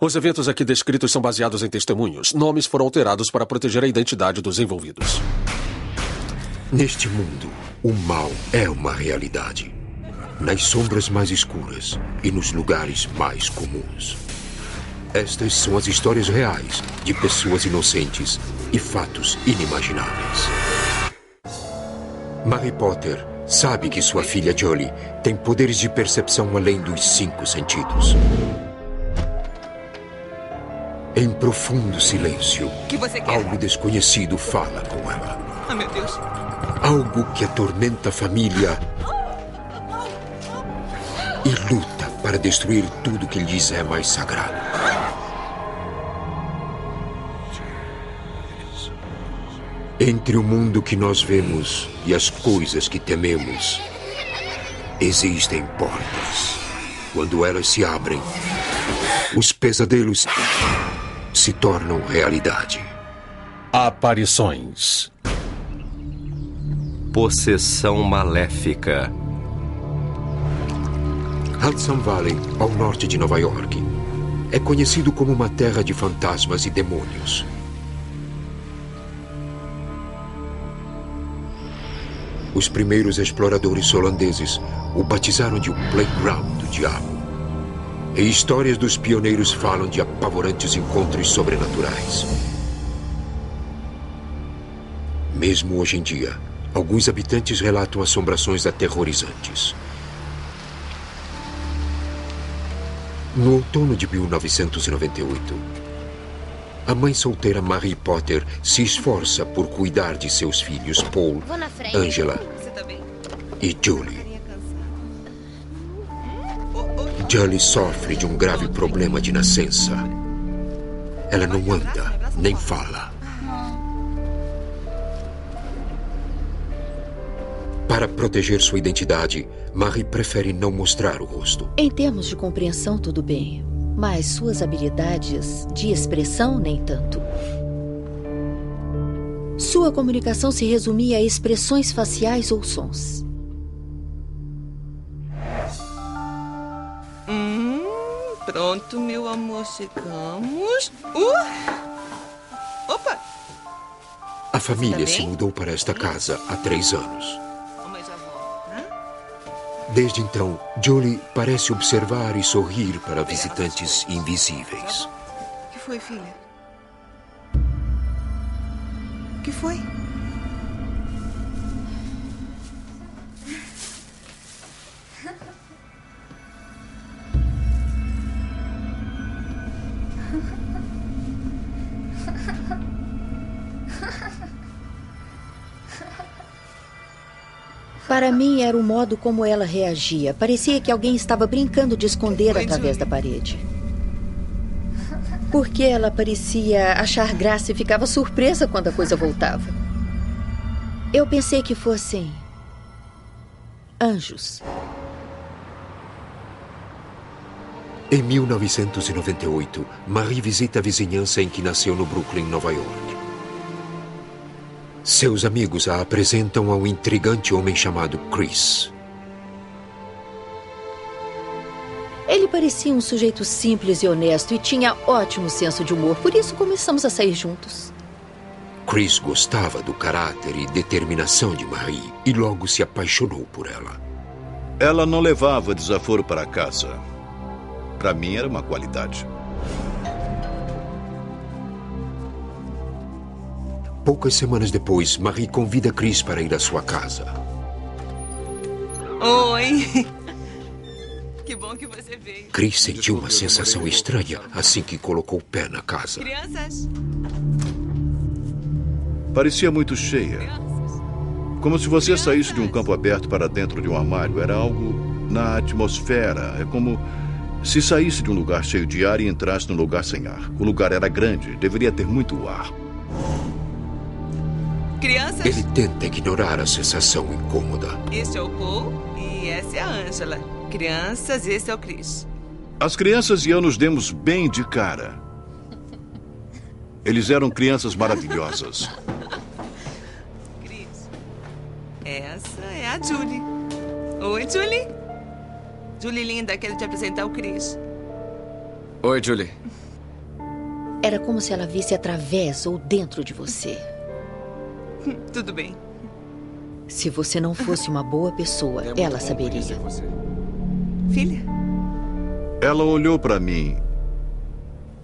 Os eventos aqui descritos são baseados em testemunhos. Nomes foram alterados para proteger a identidade dos envolvidos. Neste mundo, o mal é uma realidade. Nas sombras mais escuras e nos lugares mais comuns. Estas são as histórias reais de pessoas inocentes e fatos inimagináveis. Mary Potter sabe que sua filha Jolie tem poderes de percepção além dos 5 sentidos. Em profundo silêncio, O que você quer? algo desconhecido fala com ela. Ah, meu Deus. Algo que atormenta a família e luta para destruir tudo que lhes é mais sagrado. Entre o mundo que nós vemos e as coisas que tememos, existem portas. Quando elas se abrem, os pesadelos se tornam realidade. Aparições. Possessão maléfica. Hudson Valley, ao norte de Nova York, é conhecido como uma terra de fantasmas e demônios. Os primeiros exploradores holandeses o batizaram de o Playground do Diabo. E histórias dos pioneiros falam de apavorantes encontros sobrenaturais. Mesmo hoje em dia, alguns habitantes relatam assombrações aterrorizantes. No outono de 1998, a mãe solteira Mary Potter se esforça por cuidar de seus filhos Paul, Angela Você tá bem? e Julie. Julie sofre de um grave problema de nascença. Ela não anda, nem fala. Para proteger sua identidade, Mary prefere não mostrar o rosto. Em termos de compreensão, tudo bem. Mas suas habilidades de expressão, nem tanto. Sua comunicação se resumia a expressões faciais ou sons. Pronto, meu amor, chegamos. Opa! A família Está se bem? mudou para esta casa há 3 anos. Mamãe já volta, tá? Desde então, Julie parece observar e sorrir para visitantes invisíveis. O que foi, filha? O que foi? Para mim, era o modo como ela reagia. Parecia que alguém estava brincando de esconder Oi, através Julie. da parede. Porque ela parecia achar graça e ficava surpresa quando a coisa voltava. Eu pensei que fossem anjos. Em 1998, Marie visita a vizinhança em que nasceu no Brooklyn, Nova York. Seus amigos a apresentam ao intrigante homem chamado Chris. Ele parecia um sujeito simples e honesto e tinha ótimo senso de humor. Por isso começamos a sair juntos. Chris gostava do caráter e determinação de Marie e logo se apaixonou por ela. Ela não levava desaforo para casa. Para mim era uma qualidade. Poucas semanas depois, Marie convida Chris para ir à sua casa. Oi. Que bom que você veio. Chris sentiu uma sensação estranha assim que colocou o pé na casa. Crianças. Parecia muito cheia. Como se você saísse de um campo aberto para dentro de um armário. Era algo na atmosfera. É como se saísse de um lugar cheio de ar e entrasse num lugar sem ar. O lugar era grande, deveria ter muito ar. Crianças. Ele tenta ignorar a sensação incômoda. Este é o Paul e essa é a Angela. Crianças, esse é o Chris. As crianças e eu nos demos bem de cara. Eles eram crianças maravilhosas. Chris, essa é a Julie. Oi, Julie. Julie linda, quero te apresentar o Chris. Oi, Julie. Era como se ela visse através ou dentro de você. Tudo bem. Se você não fosse uma boa pessoa, ela saberia. Filha? Ela olhou para mim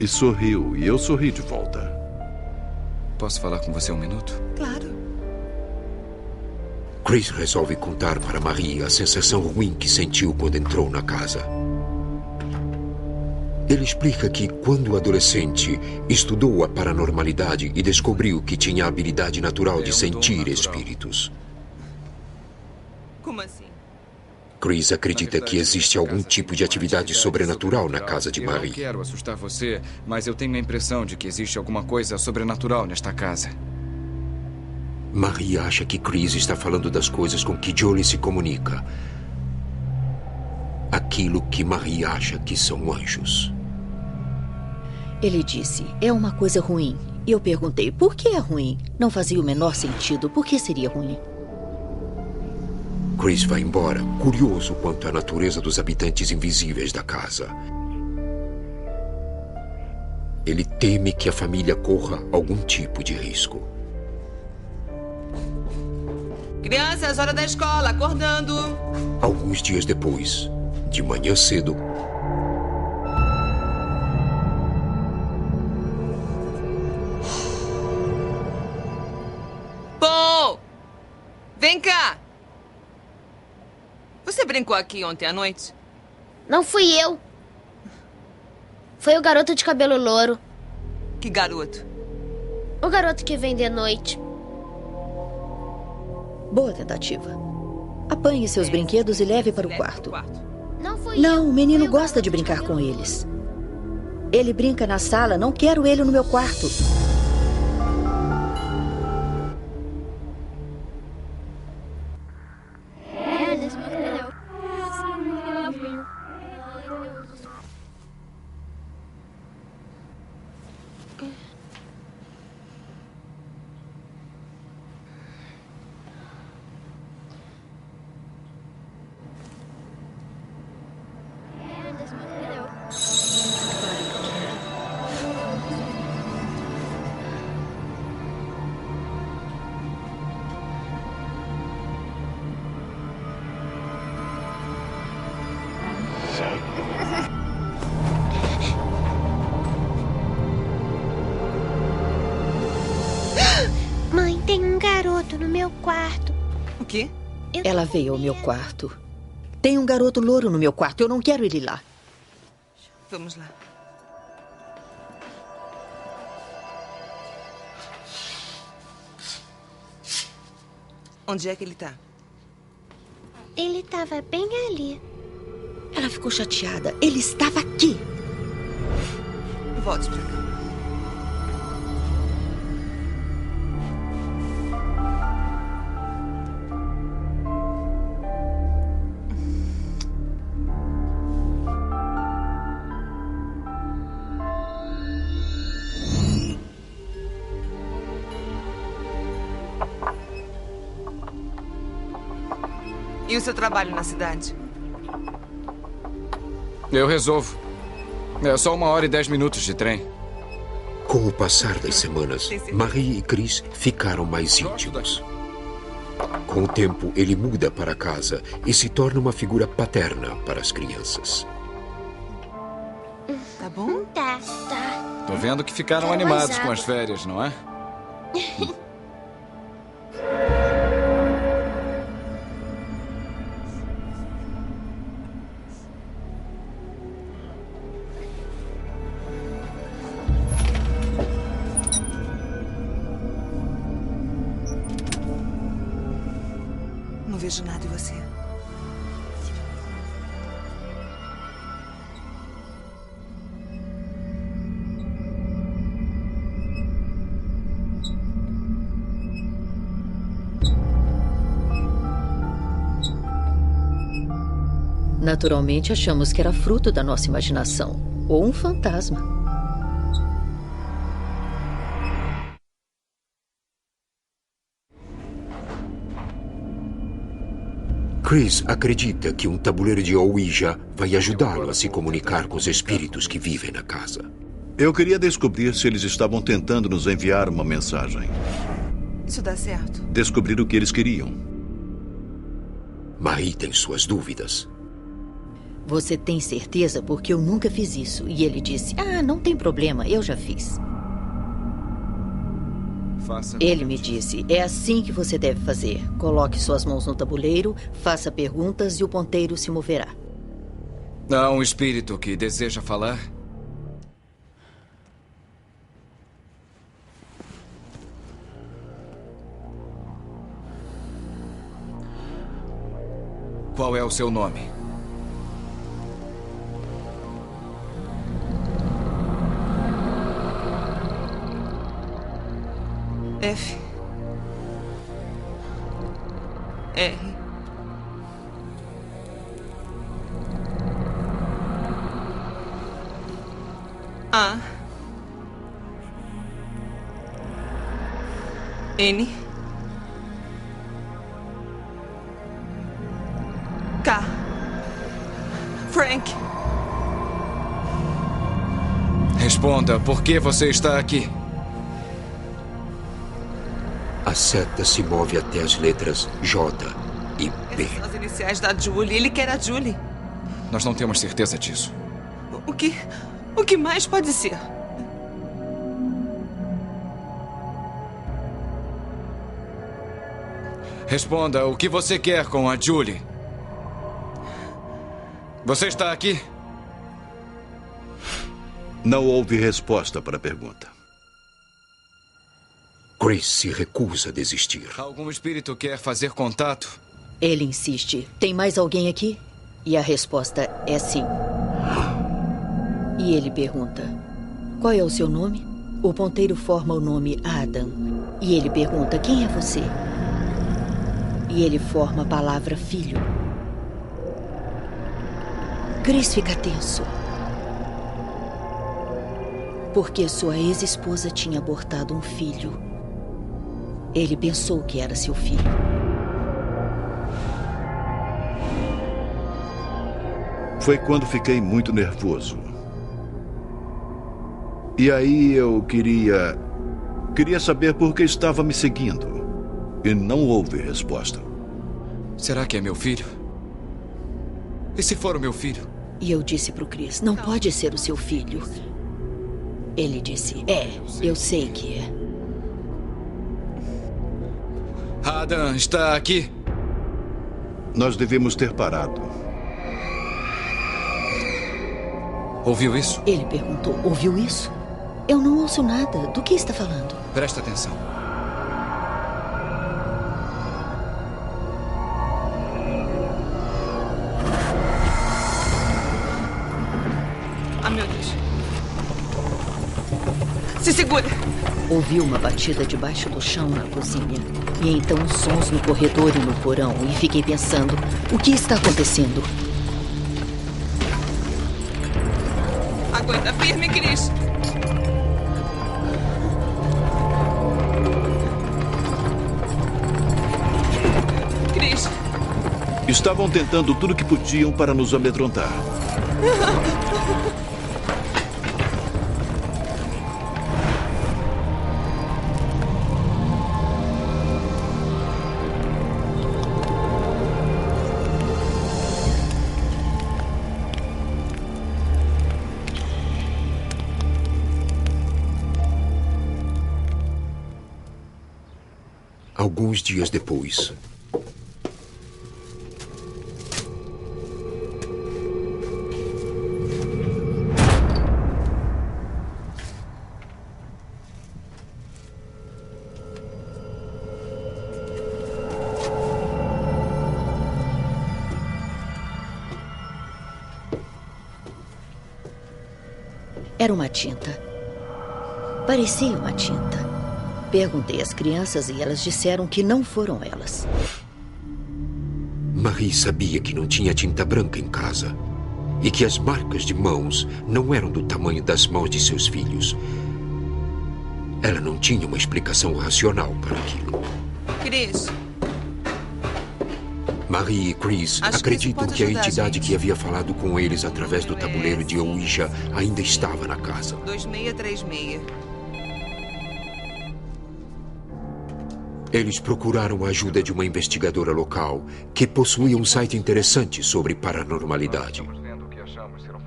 e sorriu, e eu sorri de volta. Posso falar com você um minuto? Claro. Chris resolve contar para Marie a sensação ruim que sentiu quando entrou na casa. Ele explica que, quando adolescente, estudou a paranormalidade e descobriu que tinha a habilidade natural de sentir espíritos. Como assim? Chris acredita que existe algum tipo de atividade sobrenatural na casa de Eu não Marie. quero assustar você, mas eu tenho a impressão de que existe alguma coisa sobrenatural nesta casa. Marie acha que Chris está falando das coisas com que Jolie se comunica. Aquilo que Marie acha que são anjos. Ele disse, é uma coisa ruim. E eu perguntei, por que é ruim? Não fazia o menor sentido. Por que seria ruim? Chris vai embora, curioso quanto à natureza dos habitantes invisíveis da casa. Ele teme que a família corra algum tipo de risco. Crianças, hora da escola, acordando. Alguns dias depois, de manhã cedo, Paul! Vem cá! Você brincou aqui ontem à noite? Não fui eu. Foi o garoto de cabelo louro. Que garoto? O garoto que vem de noite. Boa tentativa. Apanhe seus brinquedos e leve para o quarto. Não fui Não, eu. o menino Foi o gosta garoto de brincar cabelo com louro. eles. Ele brinca na sala, não quero ele no meu quarto. Mãe, tem um garoto no meu quarto. O quê? Ela veio ao meu quarto. Tem um garoto louro no meu quarto, eu não quero ele lá. Vamos lá. Onde é que ele tá? Ele estava bem ali. Ela ficou chateada. Ele estava aqui. Volte pra cá. E o seu trabalho na cidade? Eu resolvo. É só 1 hora e 10 minutos de trem. com o passar das semanas, Marie e Chris ficaram mais íntimos. Com o tempo, ele muda para casa e se torna uma figura paterna para as crianças. Tá bom? Tá. Tô vendo que ficaram Quero animados mais com as água. férias, não é? Não vejo nada em você. Naturalmente, achamos que era fruto da nossa imaginação. Ou um fantasma. Chris acredita que um tabuleiro de Ouija vai ajudá-lo a se comunicar com os espíritos que vivem na casa. Eu queria descobrir se eles estavam tentando nos enviar uma mensagem. Isso dá certo. Descobrir o que eles queriam. Marie tem suas dúvidas. Você tem certeza? Porque eu nunca fiz isso. E ele disse, não tem problema, eu já fiz. Ele me disse, é assim que você deve fazer. Coloque suas mãos no tabuleiro, faça perguntas e o ponteiro se moverá. Há um espírito que deseja falar? Qual é o seu nome? F. R. A. N. K. Frank. Responda, por que você está aqui? A seta se move até as letras J e P. Essas são as iniciais da Julie. Ele quer a Julie. Nós não temos certeza disso. O que mais pode ser? Responda, o que você quer com a Julie? Você está aqui? Não houve resposta para a pergunta. Chris se recusa a desistir. Algum espírito quer fazer contato? Ele insiste, tem mais alguém aqui? E a resposta é sim. E ele pergunta, qual é o seu nome? O ponteiro forma o nome Adam. E ele pergunta, quem é você? E ele forma a palavra filho. Chris fica tenso. Porque sua ex-esposa tinha abortado um filho. Ele pensou que era seu filho. Foi quando fiquei muito nervoso. E aí eu queria saber por que estava me seguindo. E não houve resposta. Será que é meu filho? E se for o meu filho? E eu disse pro Chris, não pode ser o seu filho. Ele disse, eu sei que é. Adam está aqui? Nós devemos ter parado. Ouviu isso? Ele perguntou, ouviu isso? Eu não ouço nada. Do que está falando? Presta atenção. Ah, meu Deus. Se segura. Ouvi uma batida debaixo do chão na cozinha. E então sons no corredor e no porão. E fiquei pensando, o que está acontecendo? Aguenta firme, Chris. Chris. Estavam tentando tudo que podiam para nos amedrontar. Alguns dias depois. Era uma tinta. Parecia uma tinta. Perguntei às crianças e elas disseram que não foram elas. Marie sabia que não tinha tinta branca em casa e que as marcas de mãos não eram do tamanho das mãos de seus filhos. Ela não tinha uma explicação racional para aquilo. Chris. Marie e Chris Acho que acreditam isso pode que a ajudar a entidade gente. que havia falado com eles através do tabuleiro de Ouija ainda estava na casa. 2636. Eles procuraram a ajuda de uma investigadora local que possuía um site interessante sobre paranormalidade.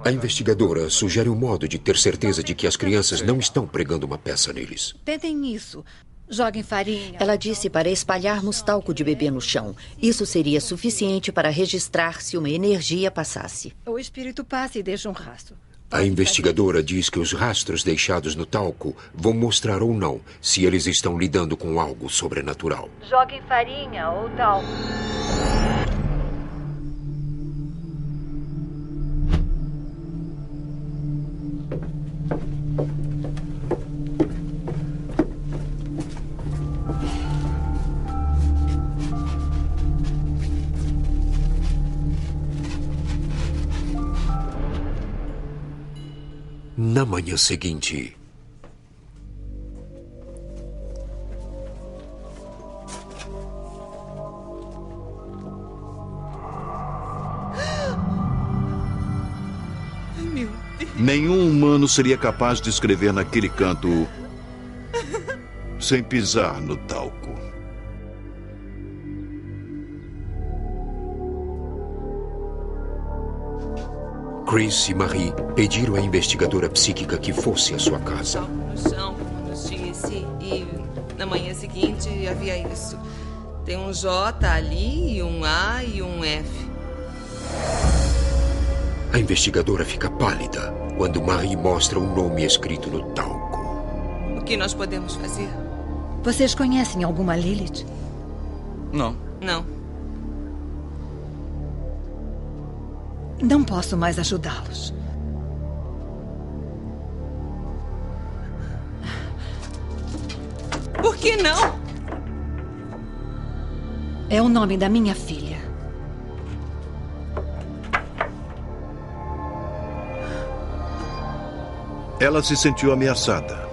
A investigadora sugere um modo de ter certeza de que as crianças não estão pregando uma peça neles. Tentem isso. Joguem farinha. Ela disse para espalharmos talco de bebê no chão. Isso seria suficiente para registrar se uma energia passasse. O espírito passa e deixa um rastro. A investigadora diz que os rastros deixados no talco vão mostrar ou não se eles estão lidando com algo sobrenatural. Joguem farinha ou talco. Na manhã seguinte, Meu Deus. Nenhum humano seria capaz de escrever naquele canto sem pisar no talco. Chris e Marie pediram à investigadora psíquica que fosse à sua casa. Talco no chão, como nos disse. E na manhã seguinte havia isso. Tem um J ali, e um A e um F. A investigadora fica pálida quando Marie mostra o nome escrito no talco. O que nós podemos fazer? Vocês conhecem alguma Lilith? Não. Não. Não posso mais ajudá-los. Por que não? É o nome da minha filha. Ela se sentiu ameaçada.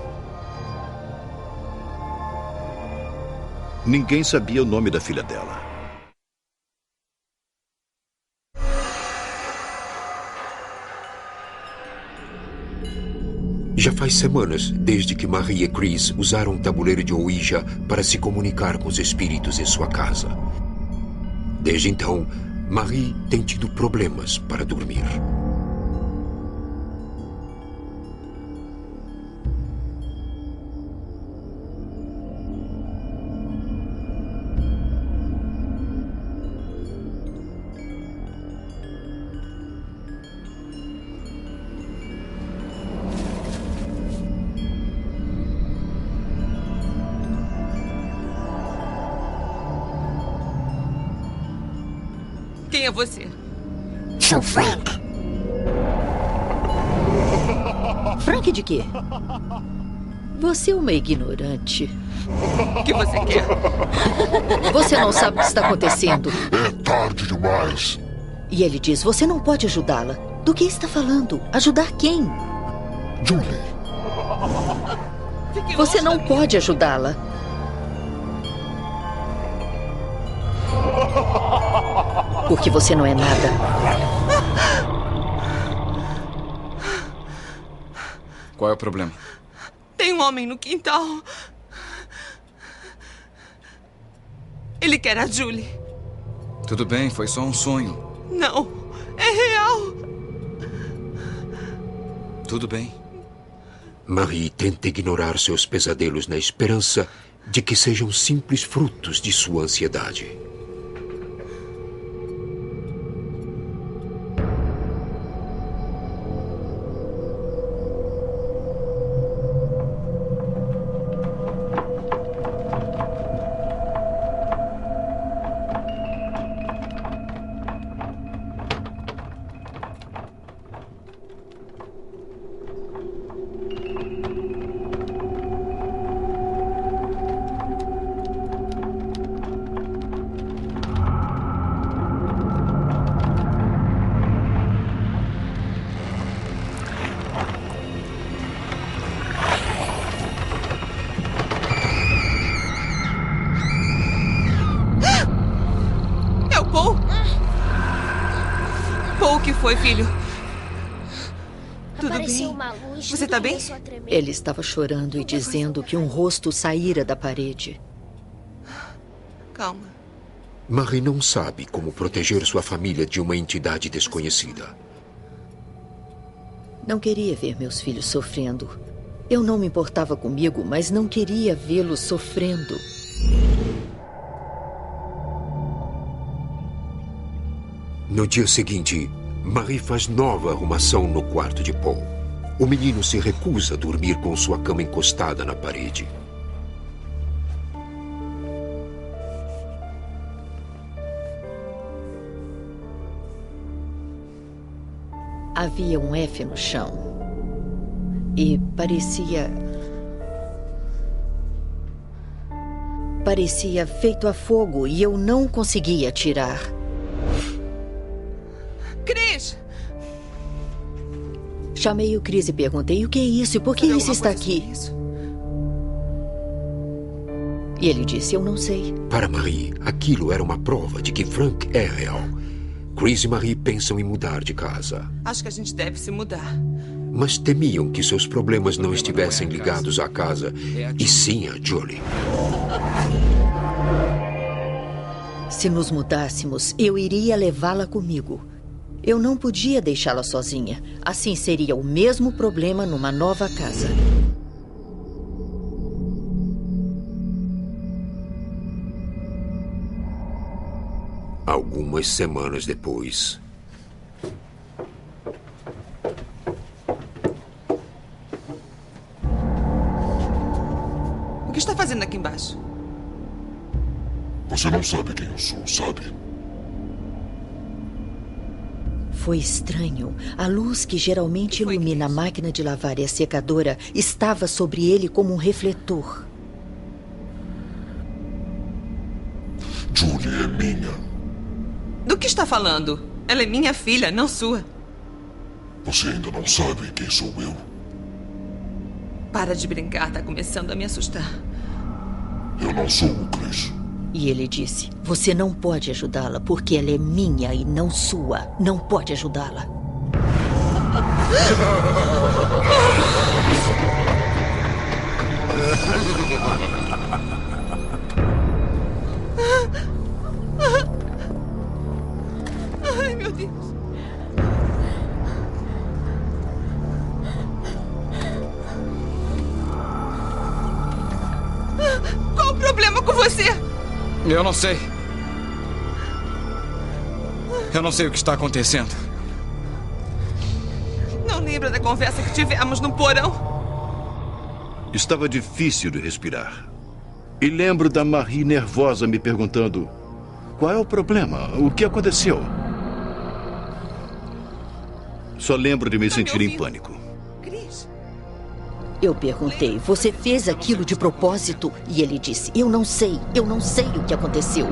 Ninguém sabia o nome da filha dela. Já faz semanas desde que Marie e Chris usaram um tabuleiro de Ouija para se comunicar com os espíritos em sua casa. Desde então, Marie tem tido problemas para dormir. Quem é você? Sou Frank. Frank de quê? Você é uma ignorante. O que você quer? Você não sabe o que está acontecendo. É tarde demais. E ele diz, você não pode ajudá-la. Do que está falando? Ajudar quem? Julie, Fique Você longe não da minha- pode ajudá-la. Porque você não é nada. Qual é o problema? Tem um homem no quintal. Ele quer a Julie. Tudo bem, foi só um sonho. Não, é real. Tudo bem. Marie tenta ignorar seus pesadelos na esperança de que sejam simples frutos de sua ansiedade. foi, filho? Tudo Apareceu bem? uma luz, Você tudo tá bem? começou a tremer. Ele estava chorando e dizendo que um rosto saíra da parede. Calma. Marie não sabe como proteger sua família de uma entidade desconhecida. Não queria ver meus filhos sofrendo. Eu não me importava comigo, mas não queria vê-los sofrendo. No dia seguinte, Marie faz nova arrumação no quarto de Paul. O menino se recusa a dormir com sua cama encostada na parede. Havia um F no chão. E parecia feito a fogo e eu não conseguia tirar. Chris! Chamei o Chris e perguntei: o que é isso e por que isso está aqui? E ele disse: eu não sei. Para Marie, aquilo era uma prova de que Frank é real. Chris e Marie pensam em mudar de casa. Acho que a gente deve se mudar. Mas temiam que seus problemas não estivessem ligados à casa, e sim a Julie. Se nos mudássemos, eu iria levá-la comigo. Eu não podia deixá-la sozinha. Assim seria o mesmo problema numa nova casa. Algumas semanas depois... O que está fazendo aqui embaixo? Você não sabe quem eu sou, sabe? Foi estranho. A luz que geralmente ilumina a máquina de lavar e a secadora estava sobre ele como um refletor. Julie é minha. Do que está falando? Ela é minha filha, não sua. Você ainda não sabe quem sou eu. Para de brincar, está começando a me assustar. Eu não sou o Chris. E ele disse: você não pode ajudá-la porque ela é minha e não sua. Não pode ajudá-la. Ai, meu Deus. Qual o problema com você? Eu não sei. Eu não sei o que está acontecendo. Não lembra da conversa que tivemos no porão? Estava difícil de respirar. E lembro da Marie nervosa me perguntando: qual é o problema? O que aconteceu? Só lembro de me sentir em pânico. Eu perguntei: você fez aquilo de propósito? E ele disse: eu não sei o que aconteceu.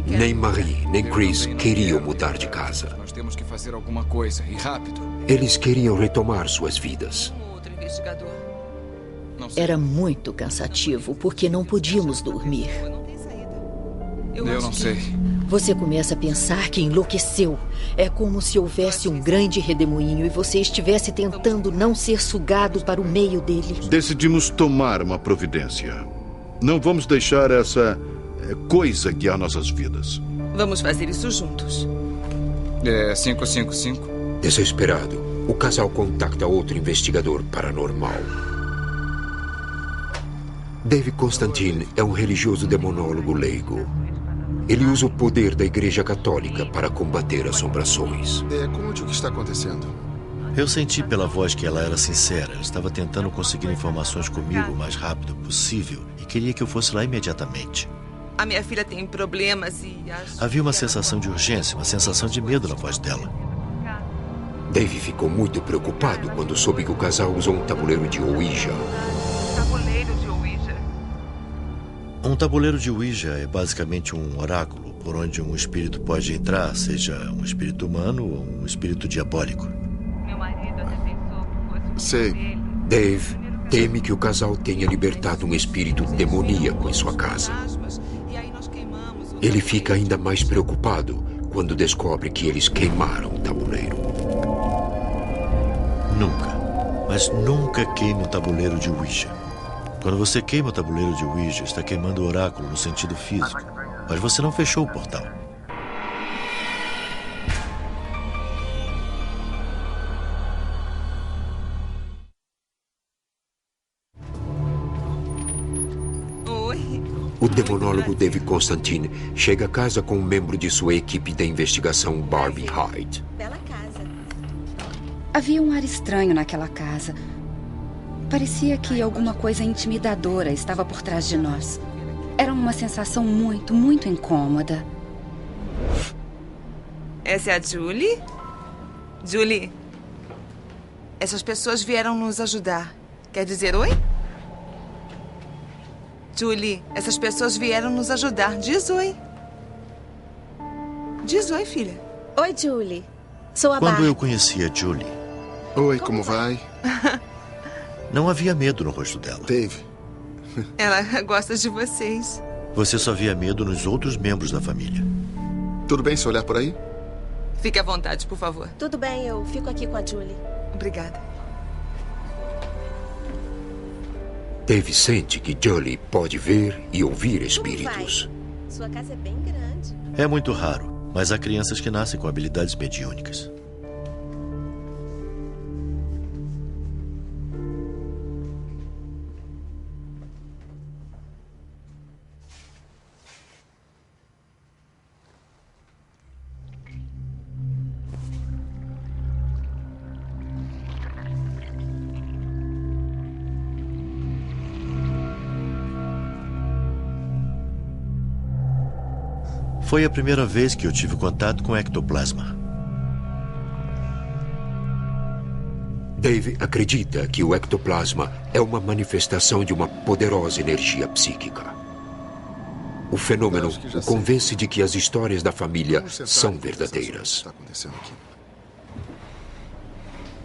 Nem Marie, nem Chris queriam mudar de casa. Nós temos que fazer alguma coisa, e rápido. Eles queriam retomar suas vidas. Outro investigador. Era muito cansativo, porque não podíamos dormir. Eu não sei. Você começa a pensar que enlouqueceu. É como se houvesse um grande redemoinho e você estivesse tentando não ser sugado para o meio dele. Decidimos tomar uma providência. Não vamos deixar essa coisa guiar nossas vidas. Vamos fazer isso juntos. É 555. Desesperado, o casal contacta outro investigador paranormal. Dave Constantine é um religioso demonólogo leigo. Ele usa o poder da Igreja Católica para combater assombrações. Conte o que está acontecendo. Eu senti pela voz que ela era sincera. Ela estava tentando conseguir informações comigo o mais rápido possível e queria que eu fosse lá imediatamente. A minha filha tem problemas e Havia uma sensação de urgência, uma sensação de medo na voz dela. Dave ficou muito preocupado quando soube que o casal usou um tabuleiro de Ouija. Tabuleiro de Ouija. Um tabuleiro de Ouija é basicamente um oráculo por onde um espírito pode entrar, seja um espírito humano ou um espírito diabólico. Meu marido até pensou que fosse Sei. Dave teme que o casal tenha libertado um espírito demoníaco em sua casa. Ele fica ainda mais preocupado quando descobre que eles queimaram o tabuleiro. Nunca, mas nunca queime um tabuleiro de Ouija. Quando você queima o tabuleiro de Ouija, está queimando o oráculo no sentido físico. Mas você não fechou o portal. O demonólogo Dave Constantine chega a casa com um membro de sua equipe da investigação, Barbie Hyde. Bela casa. Havia um ar estranho naquela casa. Parecia que alguma coisa intimidadora estava por trás de nós. Era uma sensação muito, muito incômoda. Essa é a Julie? Julie, essas pessoas vieram nos ajudar. Quer dizer oi? Julie, essas pessoas vieram nos ajudar. Diz oi. Diz oi, filha. Oi, Julie. Sou a Quando Barbie. eu conheci a Julie... Oi, como vai? Não havia medo no rosto dela. Dave. Ela gosta de vocês. Você só via medo nos outros membros da família. Tudo bem se olhar por aí? Fique à vontade, por favor. Tudo bem, eu fico aqui com a Julie. Obrigada. Dave sente que Julie pode ver e ouvir espíritos. Sua casa é bem grande. É muito raro, mas há crianças que nascem com habilidades mediúnicas. Foi a primeira vez que eu tive contato com ectoplasma. Dave acredita que o ectoplasma é uma manifestação de uma poderosa energia psíquica. O fenômeno o convence de que as histórias da família são verdadeiras.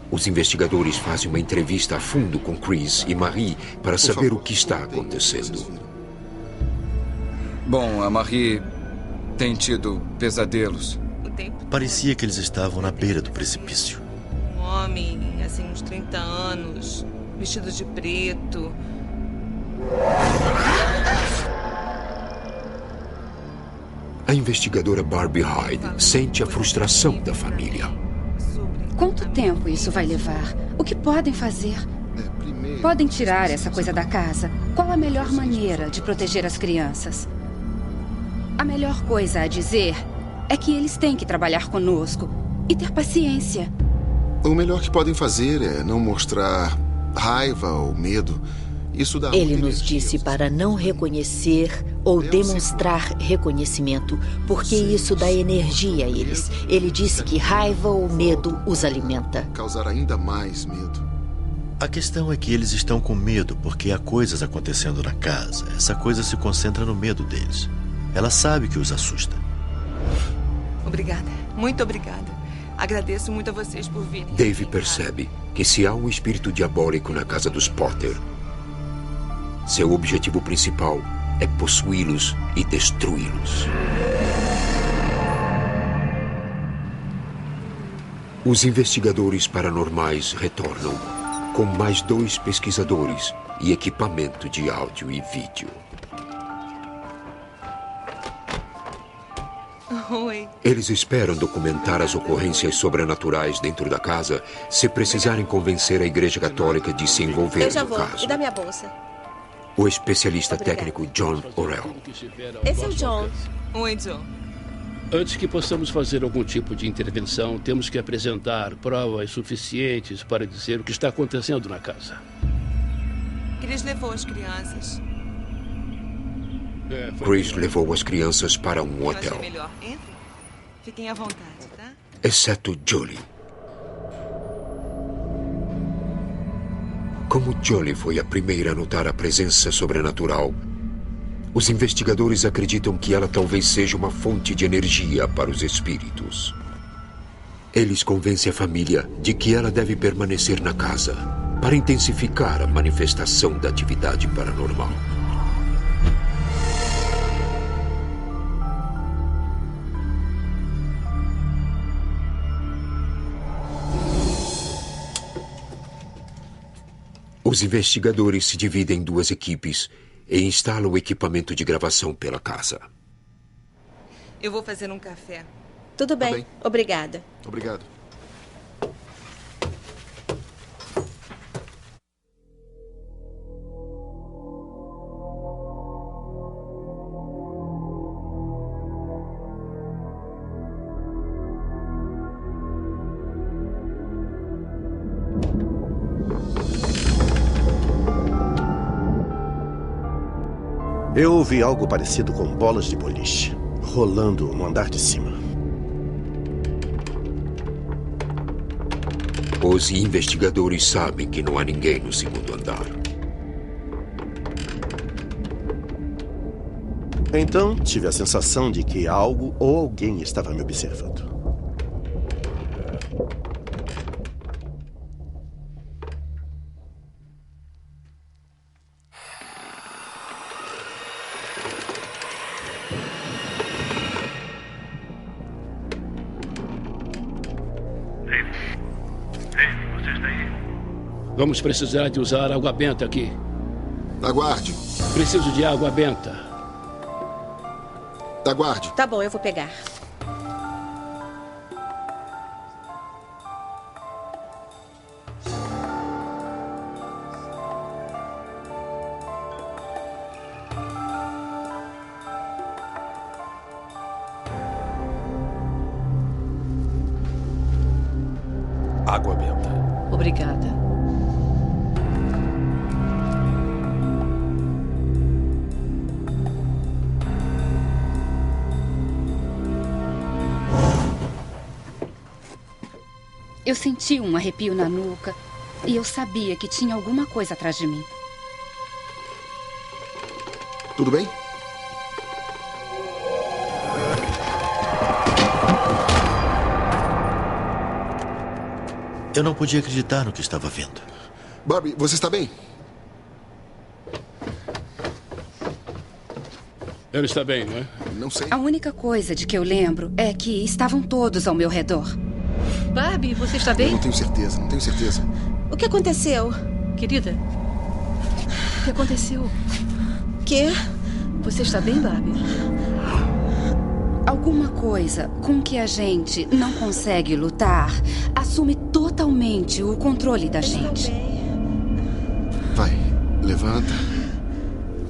Os investigadores fazem uma entrevista a fundo com Chris e Marie para saber o que está acontecendo. Bom, a Marie tem tido pesadelos. Parecia que eles estavam na beira do precipício. Um homem, assim, uns 30 anos, vestido de preto. A investigadora Barbie Hyde sente a frustração da família. Quanto tempo isso vai levar? O que podem fazer? Podem tirar essa coisa da casa? Qual a melhor maneira de proteger as crianças? A melhor coisa a dizer é que eles têm que trabalhar conosco e ter paciência. O melhor que podem fazer é não mostrar raiva ou medo. Isso dá Ele nos disse para não reconhecer ou demonstrar reconhecimento, porque isso dá energia a eles. Ele disse que raiva ou medo os alimenta. Causar ainda mais medo. A questão é que eles estão com medo porque há coisas acontecendo na casa. Essa coisa se concentra no medo deles. Ela sabe que os assusta. Obrigada. Muito obrigada. Agradeço muito a vocês por virem. Dave percebe que se há um espírito diabólico na casa dos Potter, seu objetivo principal é possuí-los e destruí-los. Os investigadores paranormais retornam com mais 2 pesquisadores e equipamento de áudio e vídeo. Oi. Eles esperam documentar as ocorrências sobrenaturais dentro da casa se precisarem convencer a Igreja Católica de se envolver Eu já no vou. caso. E dá minha bolsa. O especialista técnico John Orell. Esse é o John. Oi, John. Antes que possamos fazer algum tipo de intervenção, temos que apresentar provas suficientes para dizer o que está acontecendo na casa. Chris levou as crianças. Chris levou as crianças para um hotel, Eu achei melhor. Entrem. Fiquem à vontade, tá? exceto Julie. Como Julie foi a primeira a notar a presença sobrenatural, os investigadores acreditam que ela talvez seja uma fonte de energia para os espíritos. Eles convencem a família de que ela deve permanecer na casa para intensificar a manifestação da atividade paranormal. Os investigadores se dividem em duas equipes e instalam o equipamento de gravação pela casa. Eu vou fazer um café. Tudo bem. Obrigada. Obrigado. Eu ouvi algo parecido com bolas de boliche, rolando no andar de cima. Os investigadores sabem que não há ninguém no segundo andar. Então, tive a sensação de que algo ou alguém estava me observando. Vamos precisar de usar água benta aqui. Aguarde. Preciso de água benta. Aguarde. Tá bom, eu vou pegar. Água benta. Obrigada. Eu senti um arrepio na nuca e eu sabia que tinha alguma coisa atrás de mim. Tudo bem? Eu não podia acreditar no que estava vendo. Barbie, você está bem? Ele está bem, não é? Não sei. A única coisa de que eu lembro é que estavam todos ao meu redor. Barbie, você está bem? Eu não tenho certeza, não tenho certeza. O que aconteceu? Querida, o que aconteceu? Quê? Você está bem, Barbie? Alguma coisa com que a gente não consegue lutar assume totalmente o controle da gente. Vai, levanta.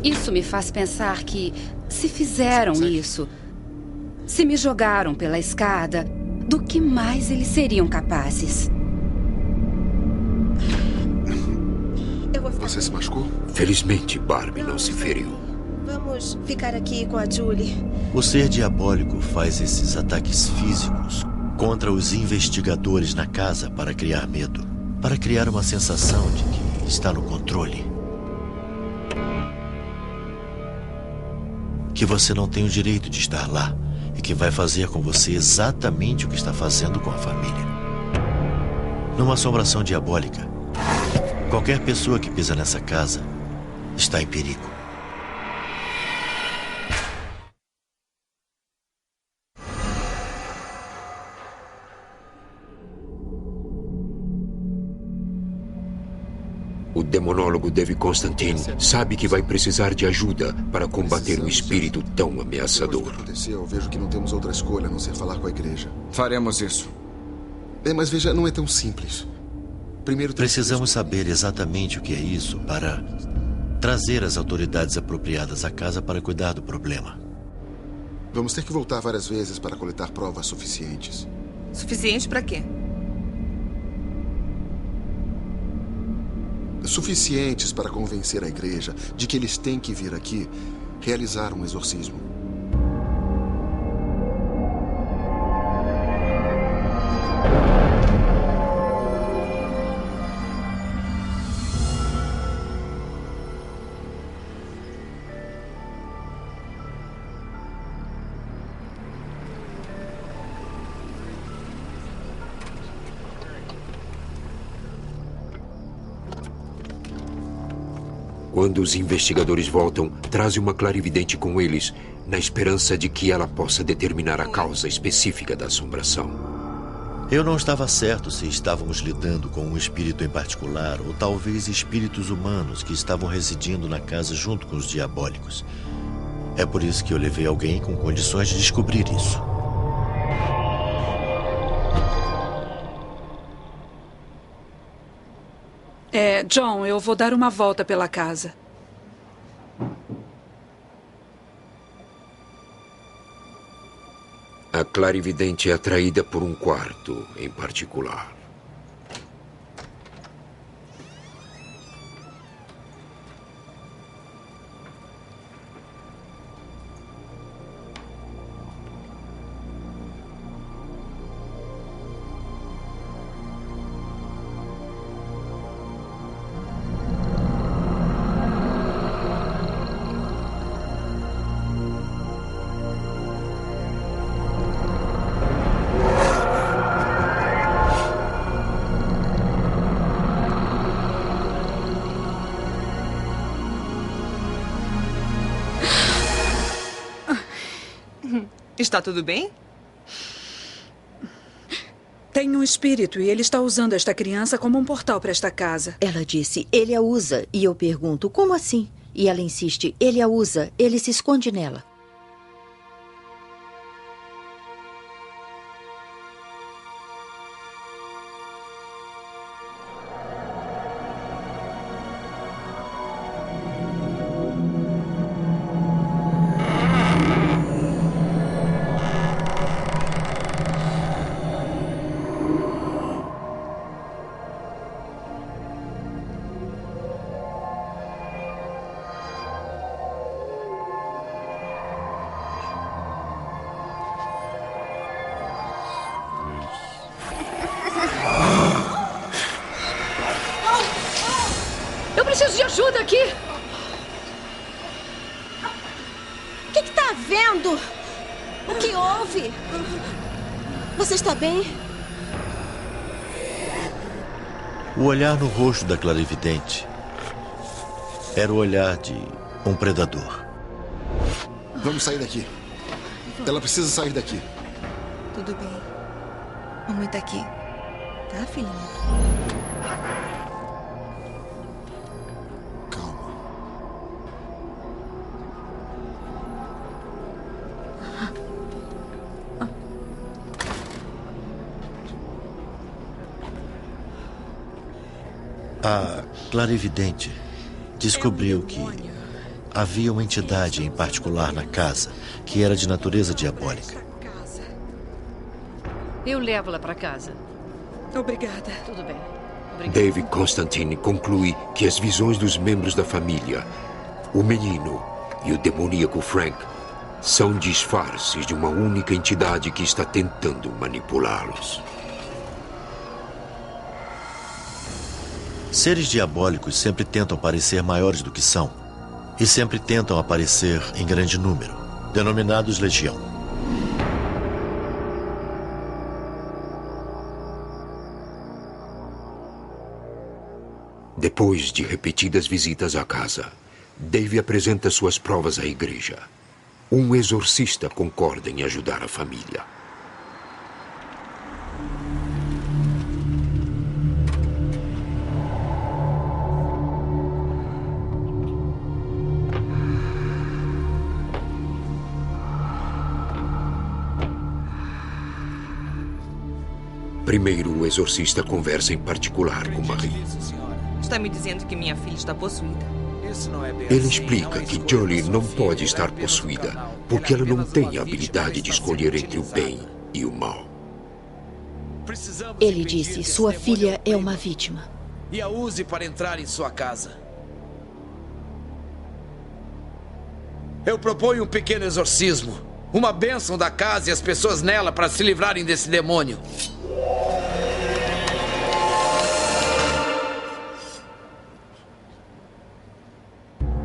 Isso me faz pensar que, se fizeram isso, se me jogaram pela escada, do que mais eles seriam capazes? Você se machucou? Felizmente, Barbie não se feriu. Vamos ficar aqui com a Julie. O ser diabólico faz esses ataques físicos contra os investigadores na casa para criar medo, para criar uma sensação de que está no controle. Que você não tem o direito de estar lá e que vai fazer com você exatamente o que está fazendo com a família. Numa assombração diabólica, qualquer pessoa que pisa nessa casa está em perigo. O demonólogo Dave Constantine sabe que vai precisar de ajuda para combater um espírito tão ameaçador. Eu vejo que não temos outra escolha a não ser falar com a igreja. Faremos isso. Mas veja, não é tão simples. Primeiro precisamos saber exatamente o que é isso para trazer as autoridades apropriadas à casa para cuidar do problema. Vamos ter que voltar várias vezes para coletar provas suficientes. Suficiente para quê? Suficientes para convencer a igreja de que eles têm que vir aqui realizar um exorcismo. Quando os investigadores voltam, trazem uma clarividente com eles, na esperança de que ela possa determinar a causa específica da assombração. Eu não estava certo se estávamos lidando com um espírito em particular ou talvez espíritos humanos que estavam residindo na casa junto com os diabólicos. É por isso que eu levei alguém com condições de descobrir isso. John, eu vou dar uma volta pela casa. A clarividente é atraída por um quarto em particular. Está tudo bem? Tem um espírito e ele está usando esta criança como um portal para esta casa. Ela disse, ele a usa. E eu pergunto, como assim? E ela insiste, ele a usa, ele se esconde nela. Preciso de ajuda aqui! O que está vendo? O que houve? Você está bem? O olhar no rosto da clarividente era o olhar de um predador. Vamos sair daqui. Ela precisa sair daqui. Tudo bem. Mamãe tá aqui. Tá, filhinha? A clarividente descobriu que havia uma entidade em particular na casa que era de natureza diabólica. Eu levo-la para casa. Obrigada. Tudo bem. Dave Constantine conclui que as visões dos membros da família, o menino e o demoníaco Frank, são disfarces de uma única entidade que está tentando manipulá-los. Seres diabólicos sempre tentam parecer maiores do que são. E sempre tentam aparecer em grande número, denominados Legião. Depois de repetidas visitas à casa, Dave apresenta suas provas à igreja. Um exorcista concorda em ajudar a família. Primeiro, o exorcista conversa em particular com Marie. Está me dizendo que minha filha está possuída. Ele explica que Jolie não pode estar possuída porque ela não tem a habilidade de escolher entre o bem e o mal. Ele disse, sua filha é uma vítima. E a use para entrar em sua casa. Eu proponho um pequeno exorcismo. Uma bênção da casa e as pessoas nela para se livrarem desse demônio.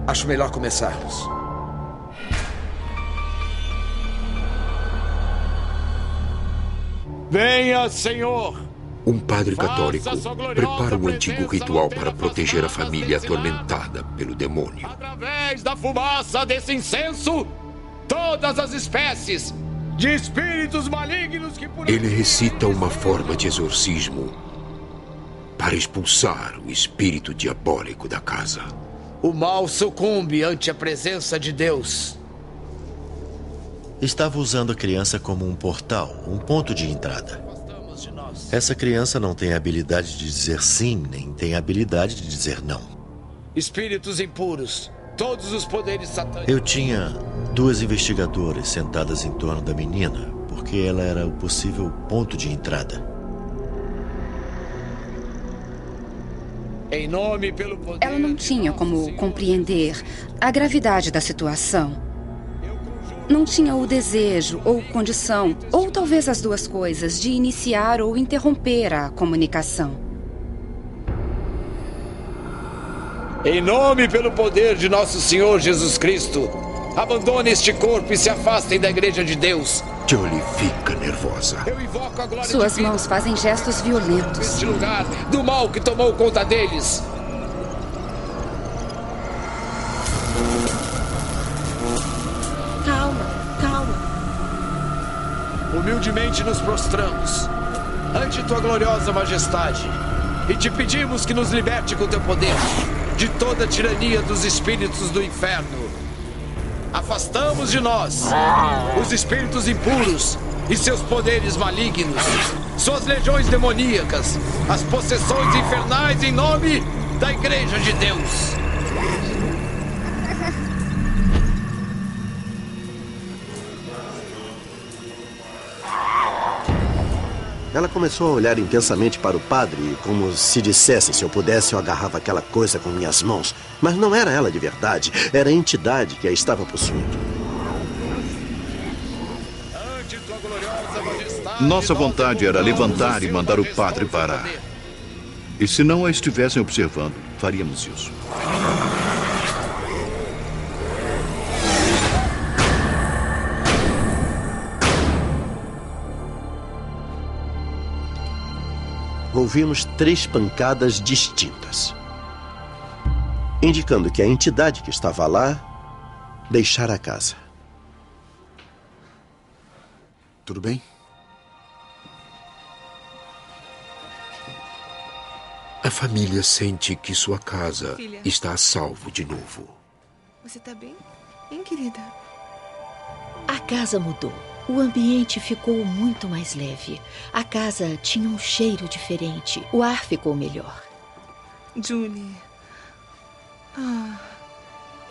Acho melhor começarmos. Venha, Senhor! Um padre católico prepara um antigo ritual para proteger a família atormentada pelo demônio. Através da fumaça desse incenso, todas as espécies de espíritos malignos que por... Ele recita uma forma de exorcismo para expulsar o espírito diabólico da casa. O mal sucumbe ante a presença de Deus. Estava usando a criança como um portal, um ponto de entrada. Essa criança não tem a habilidade de dizer sim, nem tem a habilidade de dizer não. Espíritos impuros, todos os poderes satânicos. Eu tinha 2 investigadoras sentadas em torno da menina, porque ela era o possível ponto de entrada. Em nome pelo poder... Ela não tinha como compreender a gravidade da situação. Não tinha o desejo ou condição, ou talvez as duas coisas, de iniciar ou interromper a comunicação. Em nome pelo poder de nosso Senhor Jesus Cristo, abandone este corpo e se afastem da Igreja de Deus. Jolie fica nervosa. Eu invoco a glória Suas divina mãos fazem gestos violentos. neste lugar, do mal que tomou conta deles. Humildemente nos prostramos ante tua gloriosa majestade e te pedimos que nos liberte com teu poder de toda a tirania dos espíritos do inferno. Afastamos de nós os espíritos impuros e seus poderes malignos, suas legiões demoníacas, as possessões infernais em nome da Igreja de Deus. Ela começou a olhar intensamente para o padre, como se dissesse, se eu pudesse eu agarrava aquela coisa com minhas mãos. Mas não era ela de verdade, era a entidade que a estava possuindo. Nossa vontade era levantar e mandar o padre parar. E se não a estivessem observando, faríamos isso. Ouvimos 3 pancadas distintas, indicando que a entidade que estava lá deixara a casa. Tudo bem? A família sente que sua casa está a salvo de novo. Você tá bem? Hein, querida? A casa mudou. O ambiente ficou muito mais leve. A casa tinha um cheiro diferente. O ar ficou melhor. Julie.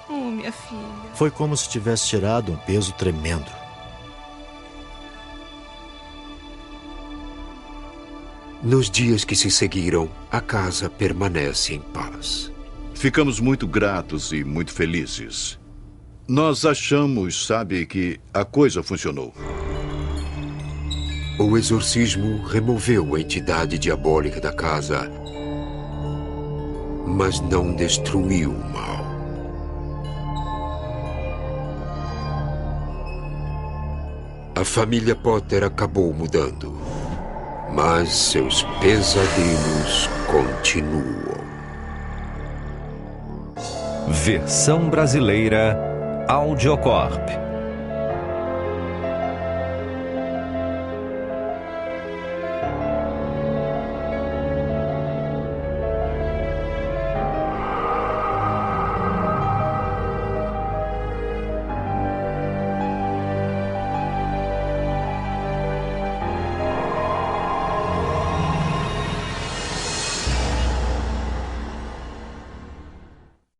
Oh, minha filha. Foi como se tivesse tirado um peso tremendo. Nos dias que se seguiram, a casa permanece em paz. Ficamos muito gratos e muito felizes. Nós achamos, sabe, que a coisa funcionou. O exorcismo removeu a entidade diabólica da casa, mas não destruiu o mal. A família Potter acabou mudando, mas seus pesadelos continuam. Versão brasileira Audiocorp.